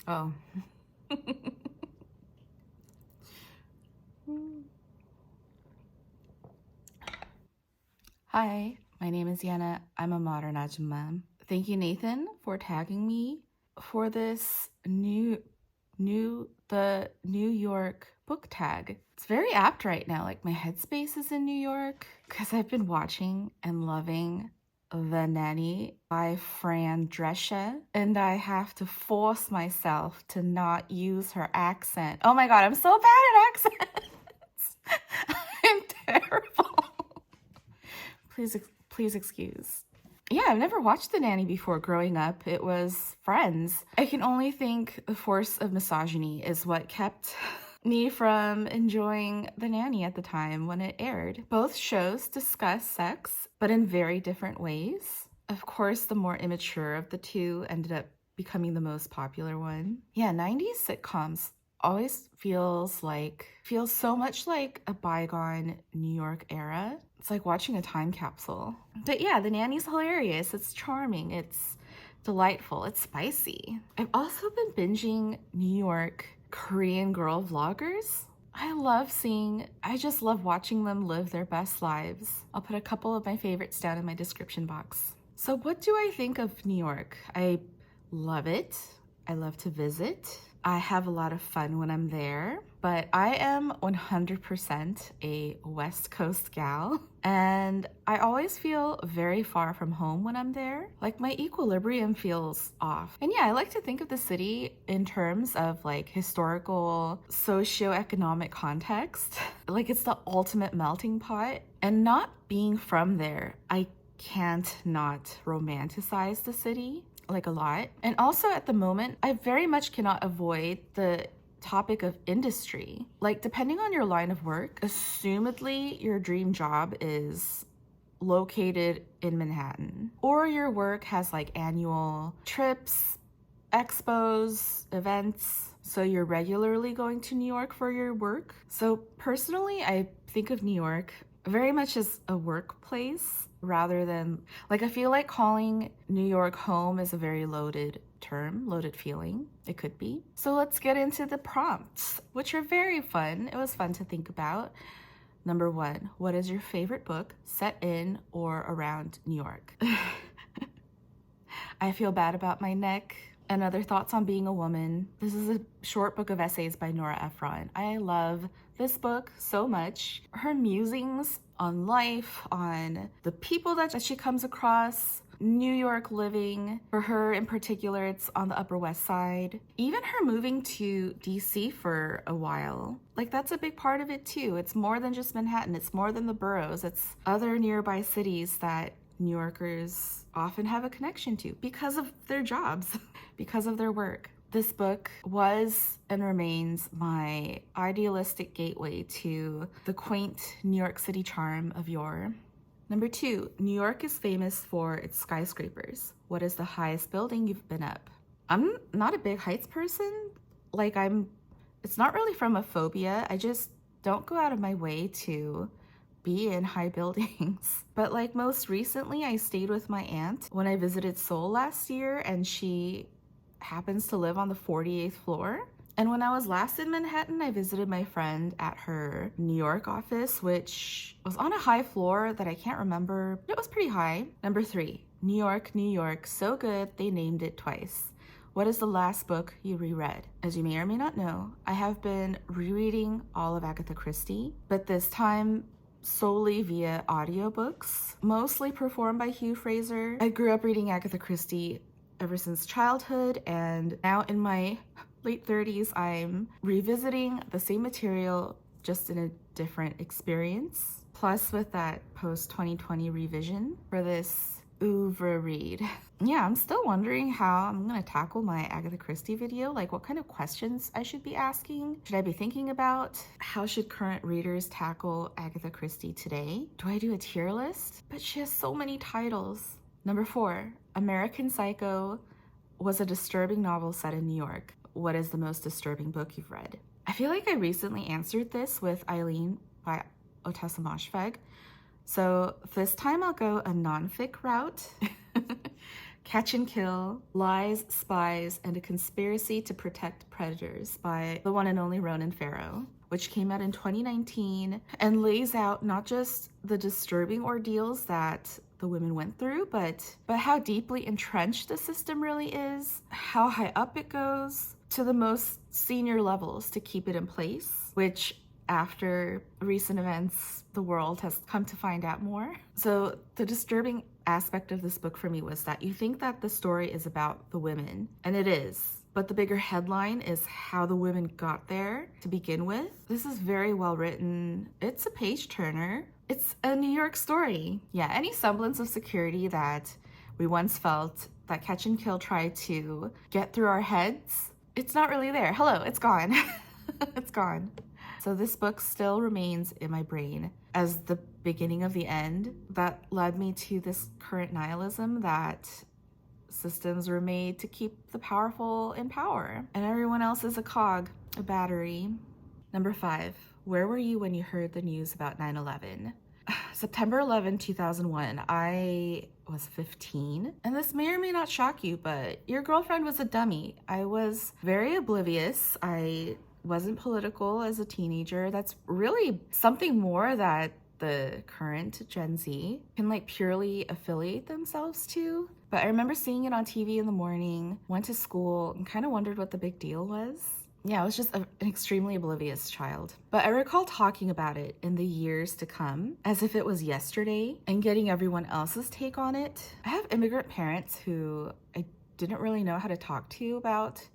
Oh. Hi, my name is Yana. I'm a modern Ajumma. Thank you, Nathan, for tagging me for this the New York book tag. It's very apt right now. Like my headspace is in New York because I've been watching and loving The Nanny by Fran Drescher, and I have to force myself to not use her accent. Oh my god, I'm so bad at accents. I'm terrible. Please excuse. Yeah, I've never watched The Nanny before growing up. It was Friends. I can only think the force of misogyny is what kept me from enjoying The Nanny at the time when it aired. Both shows discuss sex, but in very different ways. Of course, the more immature of the two ended up becoming the most popular one. Yeah, 90s sitcoms always feels so much like a bygone New York era. It's like watching a time capsule. But yeah, The Nanny's hilarious. It's charming. It's delightful. It's spicy. I've also been binging New York Korean girl vloggers. I just love watching them live their best lives. I'll put a couple of my favorites down in my description box. So what do I think of New York? I love it. I love to visit. I have a lot of fun when I'm there, but I am 100% a West Coast gal, and I always feel very far from home when I'm there. Like my equilibrium feels off. And yeah, I like to think of the city in terms of like historical, socioeconomic context. Like it's the ultimate melting pot. And not being from there, I can't not romanticize the city like a lot. And also at the moment, I very much cannot avoid the topic of industry. Like depending on your line of work, assumedly your dream job is located in Manhattan, or your work has like annual trips, expos, events, so you're regularly going to New York for your work. So personally, I think of New York very much as a workplace rather than, like, I feel like calling New York home is a very loaded term, loaded feeling. It could be. So let's get into the prompts, which are very fun. It was fun to think about. Number 1, what is your favorite book set in or around New York? I feel bad about my neck. And other thoughts on being a woman. This is a short book of essays by Nora Ephron. I love this book so much. Her musings on life, on the people that she comes across, New York living. For her in particular, it's on the Upper West Side. Even her moving to DC for a while. Like that's a big part of it too. It's more than just Manhattan. It's more than the boroughs. It's other nearby cities that New Yorkers often have a connection to because of their jobs, because of their work. This book was and remains my idealistic gateway to the quaint New York City charm of yore. Number 2, New York is famous for its skyscrapers. What is the highest building you've been up? I'm not a big heights person. It's not really from a phobia. I just don't go out of my way to be in high buildings. But like most recently, I stayed with my aunt when I visited Seoul last year, and she happens to live on the 48th floor. And when I was last in Manhattan, I visited my friend at her New York office, which was on a high floor that I can't remember. It was pretty high. Number 3, New York, so good they named it twice. What is the last book you reread? As you may or may not know, I have been rereading all of Agatha Christie, but this time solely via audiobooks, mostly performed by Hugh Fraser. I grew up reading Agatha Christie ever since childhood, and now in my late 30s, I'm revisiting the same material just in a different experience. Plus with that post-2020 revision for this oeuvre read. Yeah, I'm still wondering how I'm gonna tackle my Agatha Christie video, like what kind of questions I should be asking. Should I be thinking about how should current readers tackle Agatha Christie today? Do I do a tier list? But she has so many titles. Number 4, American Psycho was a disturbing novel set in New York. What is the most disturbing book you've read? I feel like I recently answered this with Eileen by Ottessa Moshfegh. So this time I'll go a nonfic route Catch and Kill, Lies, Spies, and a Conspiracy to Protect Predators by the one and only Ronan Farrow, which came out in 2019 and lays out not just the disturbing ordeals that the women went through, but how deeply entrenched the system really is, how high up it goes to the most senior levels to keep it in place, which after recent events, the world has come to find out more. So the disturbing aspect of this book for me was that you think that the story is about the women, and it is. But the bigger headline is how the women got there to begin with. This is very well written. It's a page turner. It's a New York story. Yeah, any semblance of security that we once felt that Catch and Kill tried to get through our heads, it's not really there. Hello, it's gone. It's gone. So this book still remains in my brain as the beginning of the end that led me to this current nihilism that systems were made to keep the powerful in power and everyone else is a cog, a battery. Number 5, where were you when you heard the news about 9/11? September 11, 2001, I was 15. And this may or may not shock you, but your girlfriend was a dummy. I was very oblivious. I wasn't political as a teenager. That's really something more that the current Gen Z can like purely affiliate themselves to. But I remember seeing it on TV in the morning, went to school, and kind of wondered what the big deal was. Yeah, I was just an extremely oblivious child. But I recall talking about it in the years to come as if it was yesterday and getting everyone else's take on it. I have immigrant parents who I didn't really know how to talk to about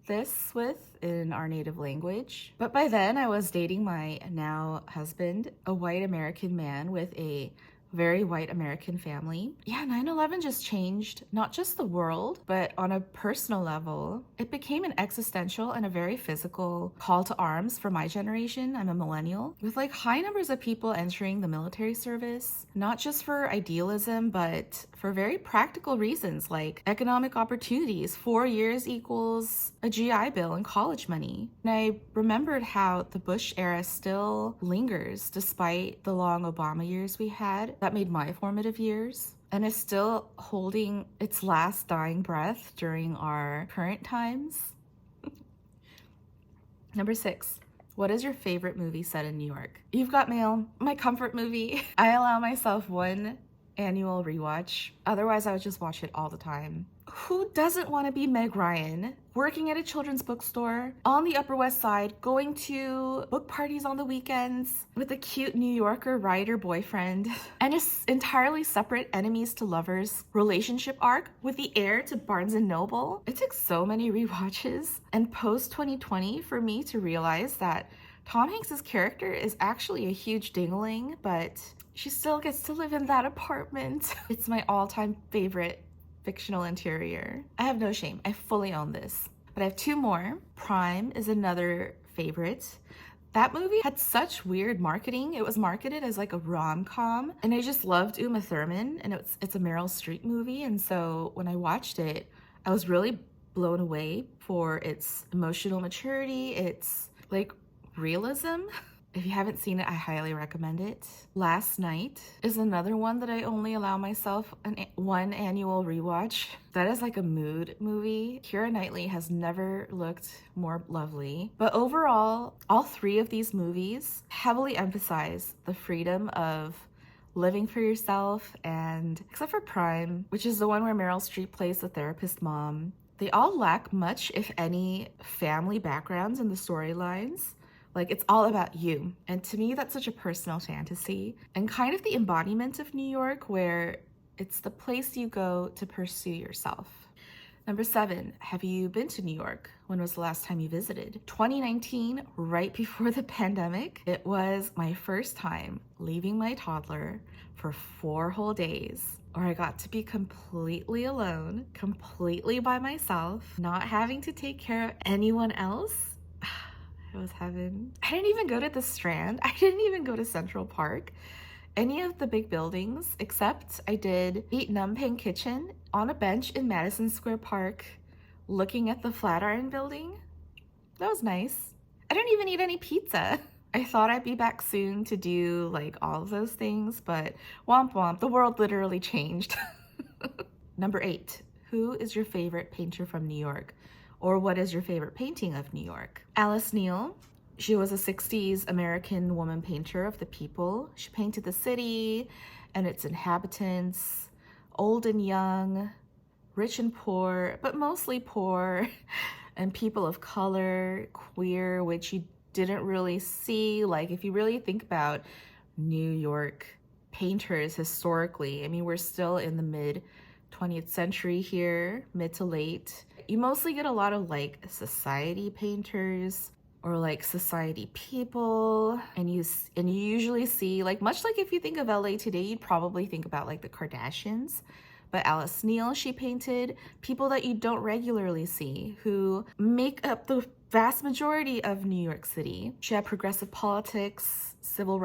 this with in our native language. But by then I was dating my now husband, a white American man with a very white American family. Yeah, 9/11 just changed not just the world, but on a personal level, it became an existential and a very physical call to arms for my generation. I'm a millennial, with like high numbers of people entering the military service, not just for idealism, but for very practical reasons like economic opportunities. 4 years equals a GI Bill and college money. And I remembered how the Bush era still lingers despite the long Obama years we had that made my formative years, and is still holding its last dying breath during our current times. Number 6. What is your favorite movie set in New York? You've Got Mail, my comfort movie. I allow myself one annual rewatch. Otherwise, I would just watch it all the time. Who doesn't want to be Meg Ryan, working at a children's bookstore on the Upper West Side, going to book parties on the weekends with a cute New Yorker writer boyfriend, and an entirely separate enemies to lovers relationship arc with the heir to Barnes & Noble? It took so many rewatches and post-2020 for me to realize that Tom Hanks's character is actually a huge dingling, but she still gets to live in that apartment. It's my all-time favorite fictional interior. I have no shame. I fully own this. But I have 2 more. Prime is another favorite. That movie had such weird marketing. It was marketed as like a rom-com, and I just loved Uma Thurman, and it's a Meryl Streep movie, and so when I watched it, I was really blown away for its emotional maturity, its like realism. If you haven't seen it, I highly recommend it. Last Night is another one that I only allow myself one annual rewatch. That is like a mood movie. Keira Knightley has never looked more lovely. But overall, all 3 of these movies heavily emphasize the freedom of living for yourself, and except for Prime, which is the one where Meryl Streep plays the therapist mom, they all lack much, if any, family backgrounds in the storylines. Like, it's all about you. And to me, that's such a personal fantasy and kind of the embodiment of New York, where it's the place you go to pursue yourself. Number 7, have you been to New York? When was the last time you visited? 2019, right before the pandemic. It was my first time leaving my toddler for 4 whole days, where I got to be completely alone, completely by myself, not having to take care of anyone else. It was heaven. I didn't even go to the Strand. I didn't even go to Central Park, any of the big buildings, except I did eat Numpang Kitchen on a bench in Madison Square Park, looking at the Flatiron Building. That was nice. I didn't even eat any pizza. I thought I'd be back soon to do like all of those things, but womp womp, the world literally changed. Number 8. Who is your favorite painter from New York? Or what is your favorite painting of New York? Alice Neel. She was a 60s American woman painter of the people. She painted the city and its inhabitants, old and young, rich and poor, but mostly poor, and people of color, queer, which you didn't really see. Like, if you really think about New York painters historically, I mean, we're still in the mid 20th century here, mid to late. You mostly get a lot of like society painters or like society people, and you usually see, like, much like if you think of LA today, you'd probably think about like the Kardashians. But Alice Neel, she painted people that you don't regularly see, who make up the vast majority of New York City. She had progressive politics,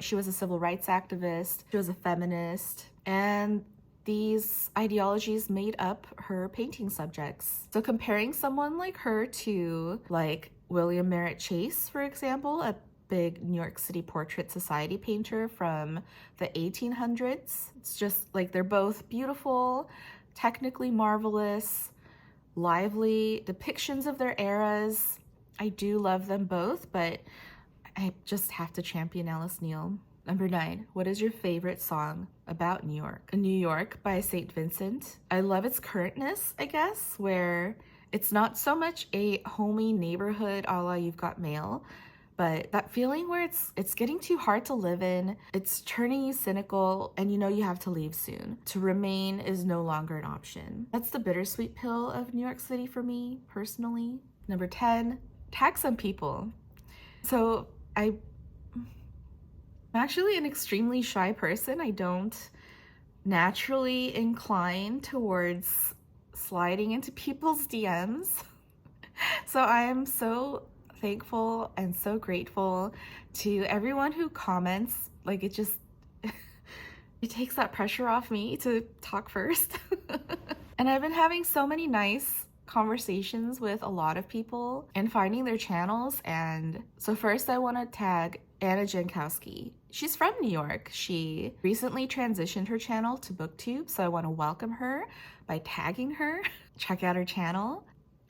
she was a civil rights activist, she was a feminist, and these ideologies made up her painting subjects. So comparing someone like her to like William Merritt Chase, for example, a big New York City portrait society painter from the 1800s, it's just like they're both beautiful, technically marvelous, lively depictions of their eras. I do love them both, but I just have to champion Alice Neel. Number 9, what is your favorite song about New York? New York by St. Vincent. I love its currentness, I guess, where it's not so much a homey neighborhood a la You've Got Mail, but that feeling where it's getting too hard to live in, it's turning you cynical, and you know you have to leave soon. To remain is no longer an option. That's the bittersweet pill of New York City for me, personally. Number 10, tag some people. So I'm actually an extremely shy person. I don't naturally incline towards sliding into people's DMs. So I am so thankful and so grateful to everyone who comments. Like, it just, it takes that pressure off me to talk first. And I've been having so many nice conversations with a lot of people and finding their channels. And so first I want to tag Anna Jankowski. She's from New York. She recently transitioned her channel to BookTube, so I want to welcome her by tagging her. Check out her channel.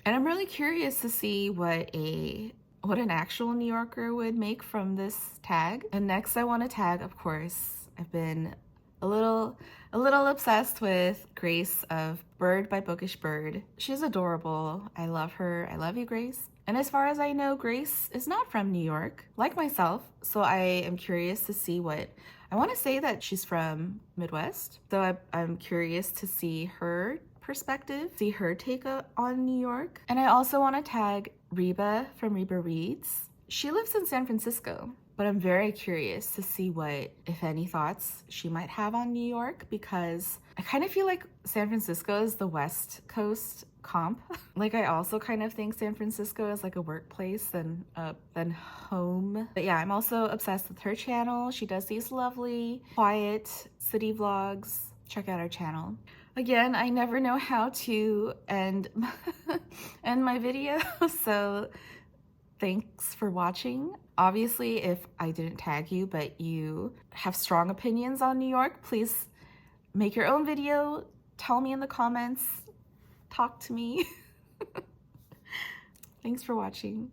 And I'm really curious to see what an actual New Yorker would make from this tag. And next I want to tag, of course, I've been a little obsessed with Grace of Bird by Bookish Bird. She's adorable. I love her. I love you, Grace. And as far as I know, Grace is not from New York, like myself. So I am curious to see I want to say that she's from Midwest. So I'm curious to see her perspective, see her take on New York. And I also want to tag Reba from Reba Reads. She lives in San Francisco, but I'm very curious to see what, if any, thoughts she might have on New York, because I kind of feel like San Francisco is the West Coast comp. Like, I also kind of think San Francisco is like a workplace than home. But yeah, I'm also obsessed with her channel. She does these lovely, quiet city vlogs. Check out her channel. Again, I never know how to end my video, so thanks for watching. Obviously, if I didn't tag you, but you have strong opinions on New York, please make your own video, tell me in the comments, talk to me. Thanks for watching.